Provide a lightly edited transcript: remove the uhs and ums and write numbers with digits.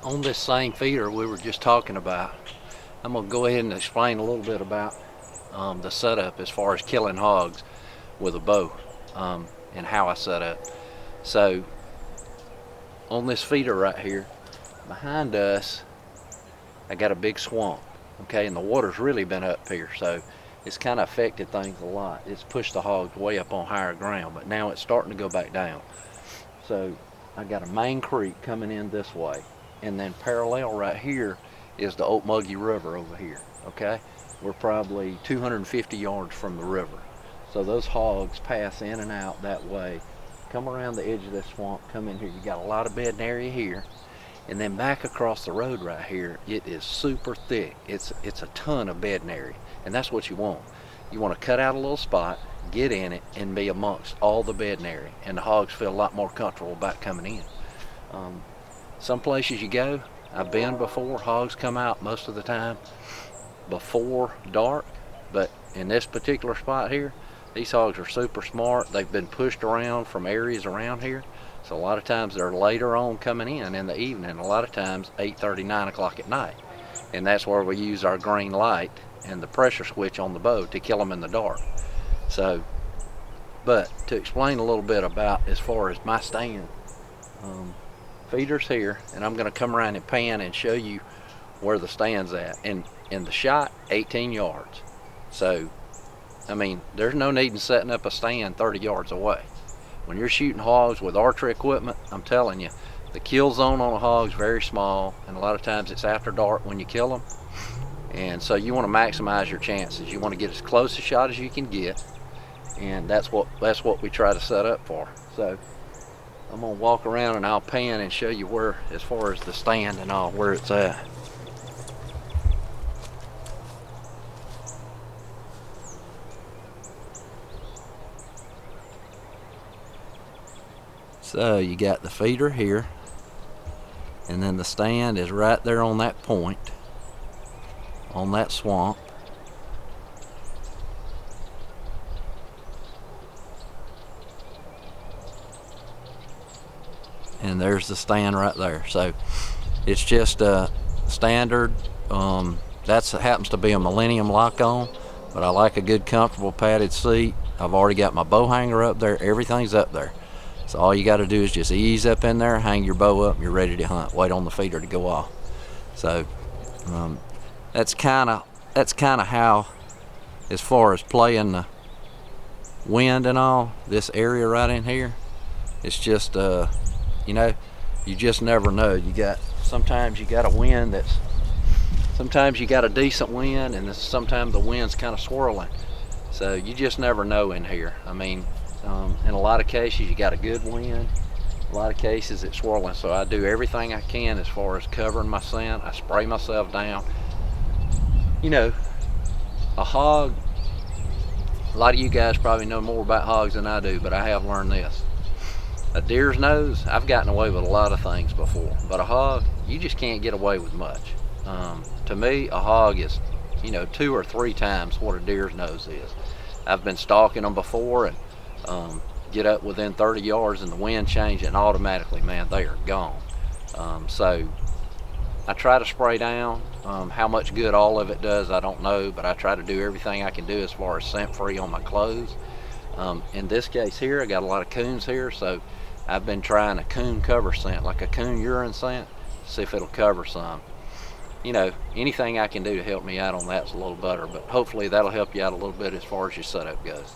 On this same feeder we were just talking about, I'm going to go ahead and explain a little bit about the setup as far as killing hogs with a bow, and how I set up. So on this feeder right here, behind us, I got a big swamp, okay, and the water's really been up here, so it's kind of affected things a lot. It's pushed the hogs way up on higher ground, but now it's starting to go back down. So I got a main creek coming in this way, and then parallel right here is the Okmulgee River over here, okay? We're probably 250 yards from the river. So those hogs pass in and out that way, come around the edge of this swamp, come in here. You got a lot of bedding area here, and then back across the road right here, it is super thick. It's a ton of bedding area, and that's what you want. You want to cut out a little spot, get in it, and be amongst all the bedding area, and the hogs feel a lot more comfortable about coming in. Some places you go, I've been before, hogs come out most of the time before dark, but in this particular spot here, these hogs are super smart. They've been pushed around from areas around here, so a lot of times they're later on coming in the evening, a lot of times 8:30, 9 o'clock at night, and that's where we use our green light and the pressure switch on the bow to kill them in the dark. So, but to explain a little bit about as far as my stand, feeders here, and I'm going to come around and pan and show you where the stand's at. And in the shot, 18 yards. So, I mean, there's no need in setting up a stand 30 yards away. When you're shooting hogs with archery equipment, I'm telling you, the kill zone on a hog is very small, and a lot of times it's after dark when you kill them. And so you want to maximize your chances. You want to get as close a shot as you can get, and that's what we try to set up for. So I'm gonna walk around and I'll pan and show you where, as far as the stand and all, where it's at. So you got the feeder here, and then the stand is right there on that point, on that swamp. And there's the stand right there. So it's just a standard, that happens to be a Millennium lock-on, but I like a good comfortable padded seat. I've already got my bow hanger up there, everything's up there. So all you got to do is just ease up in there, hang your bow up, and you're ready to hunt. Wait on the feeder to go off. So that's kind of how, as far as playing the wind and all, this area right in here, it's just you know, you just never know. Sometimes you got a wind sometimes you got a decent wind, and sometimes the wind's kind of swirling. So you just never know in here. I mean, in a lot of cases you got a good wind, a lot of cases it's swirling. So I do everything I can as far as covering my scent. I spray myself down. You know, a hog, a lot of you guys probably know more about hogs than I do, but I have learned this. A deer's nose, I've gotten away with a lot of things before, but a hog, you just can't get away with much. To me, a hog is, 2 or 3 times what a deer's nose is. I've been stalking them before and get up within 30 yards and the wind changes, and automatically, man, they are gone. So I try to spray down. How much good all of it does, I don't know, but I try to do everything I can do as far as scent free on my clothes. In this case here, I got a lot of coons here, so I've been trying a coon cover scent, like a coon urine scent, see if it'll cover some. Anything I can do to help me out on that's a little better, but hopefully that'll help you out a little bit as far as your setup goes.